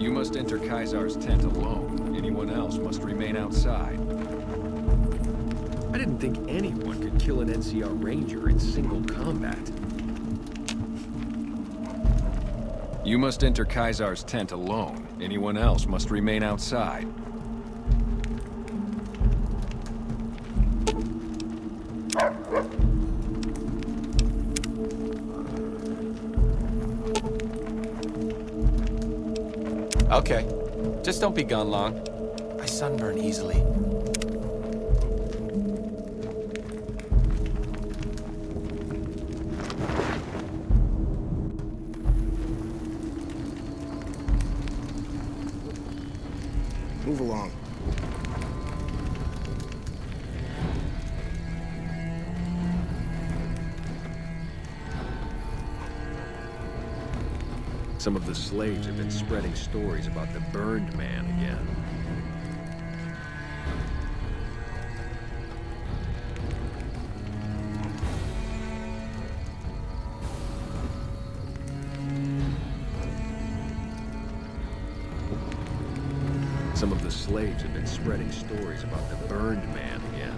You must enter Caesar's tent alone. Anyone else must remain outside. I didn't think anyone could kill an NCR Ranger in single combat. You must enter Caesar's tent alone. Anyone else must remain outside. Okay. Just don't be gone long. I sunburn easily. Move along. Some of the slaves have been spreading stories about the burned man again. Some of the slaves have been spreading stories about the burned man again.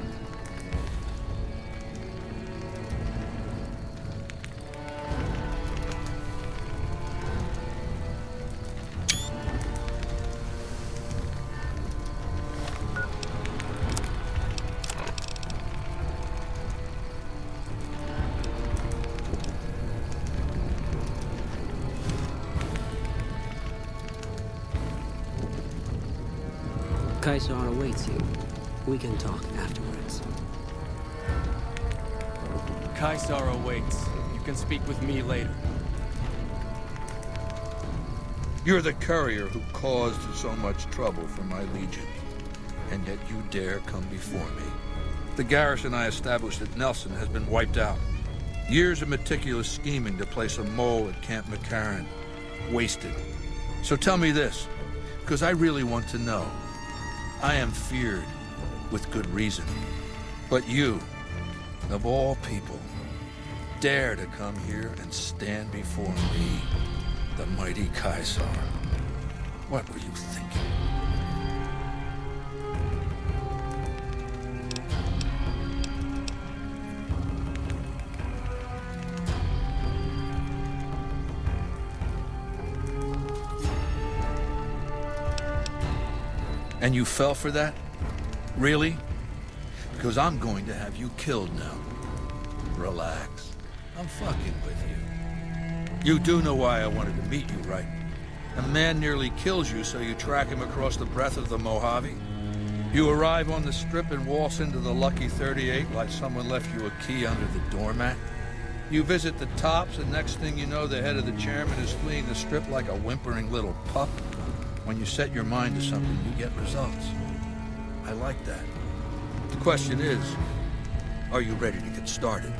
Caesar awaits you. We can talk afterwards. Caesar awaits. You can speak with me later. You're the courier who caused so much trouble for my legion, and yet you dare come before me. The garrison I established at Nelson has been wiped out. Years of meticulous scheming to place a mole at Camp McCarran. Wasted. So tell me this, because I really want to know. I am feared, with good reason. But you, of all people, dare to come here and stand before me, the mighty Caesar. What were you thinking? And you fell for that? Really? Because I'm going to have you killed now. Relax. I'm fucking with you. You do know why I wanted to meet you, right? A man nearly kills you, so you track him across the breadth of the Mojave. You arrive on the strip and waltz into the Lucky 38 like someone left you a key under the doormat. You visit the tops, and next thing you know, the head of the chairman is fleeing the strip like a whimpering little pup. When you set your mind to something, you get results. I like that. The question is, are you ready to get started?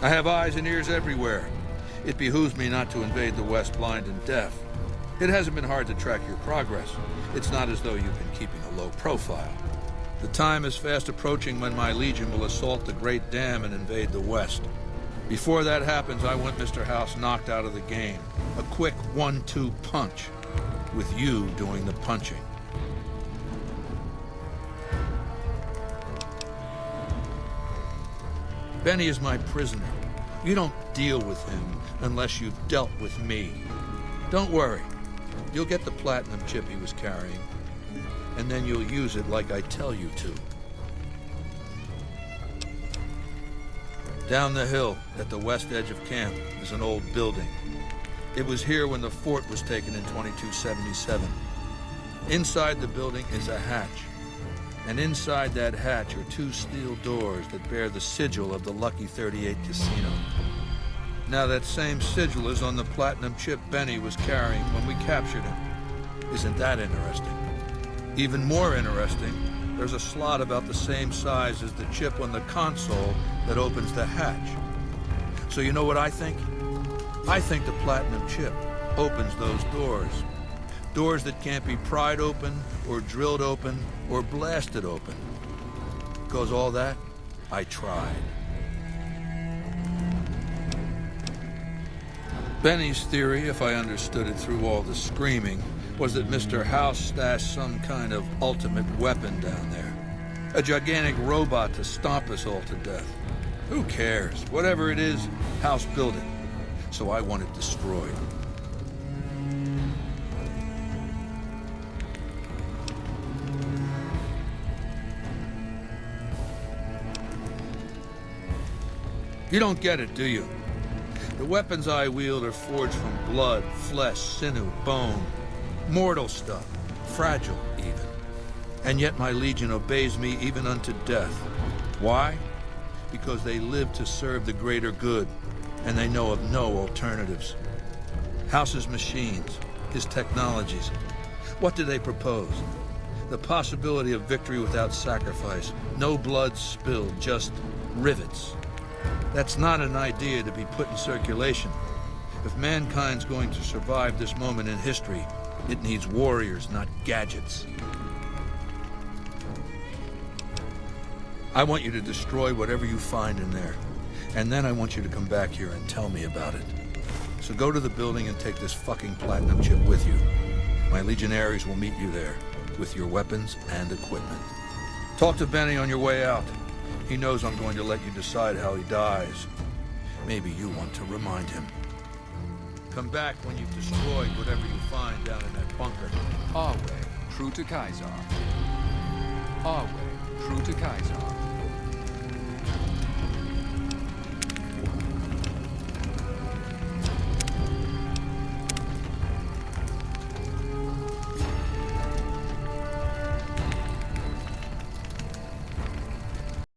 I have eyes and ears everywhere. It behooves me not to invade the West blind and deaf. It hasn't been hard to track your progress. It's not as though you've been keeping a low profile. The time is fast approaching when my legion will assault the Great Dam and invade the West. Before that happens, I want Mr. House knocked out of the game. A quick 1-2 punch, with you doing the punching. Benny is my prisoner. You don't deal with him unless you've dealt with me. Don't worry. You'll get the platinum chip he was carrying, and then you'll use it like I tell you to. Down the hill, at the west edge of camp, is an old building. It was here when the fort was taken in 2277. Inside the building is a hatch, and inside that hatch are 2 steel doors that bear the sigil of the Lucky 38 Casino. Now that same sigil is on the platinum chip Benny was carrying when we captured him. Isn't that interesting? Even more interesting, there's a slot about the same size as the chip on the console that opens the hatch. So you know what I think? I think the platinum chip opens those doors. Doors that can't be pried open, or drilled open, or blasted open. Because all that, I tried. Benny's theory, if I understood it through all the screaming, was that Mr. House stashed some kind of ultimate weapon down there. A gigantic robot to stomp us all to death. Who cares? Whatever it is, House built it. So I want it destroyed. You don't get it, do you? The weapons I wield are forged from blood, flesh, sinew, bone. Mortal stuff. Fragile, even. And yet my Legion obeys me even unto death. Why? Because they live to serve the greater good, and they know of no alternatives. House's machines, his technologies. What do they propose? The possibility of victory without sacrifice. No blood spilled, just rivets. That's not an idea to be put in circulation. If mankind's going to survive this moment in history, it needs warriors, not gadgets. I want you to destroy whatever you find in there. And then I want you to come back here and tell me about it. So go to the building and take this fucking platinum chip with you. My legionaries will meet you there, with your weapons and equipment. Talk to Benny on your way out. He knows I'm going to let you decide how he dies. Maybe you want to remind him. Come back when you've destroyed whatever you find down in that bunker. Our way, true to Caesar. Our way, true to Caesar.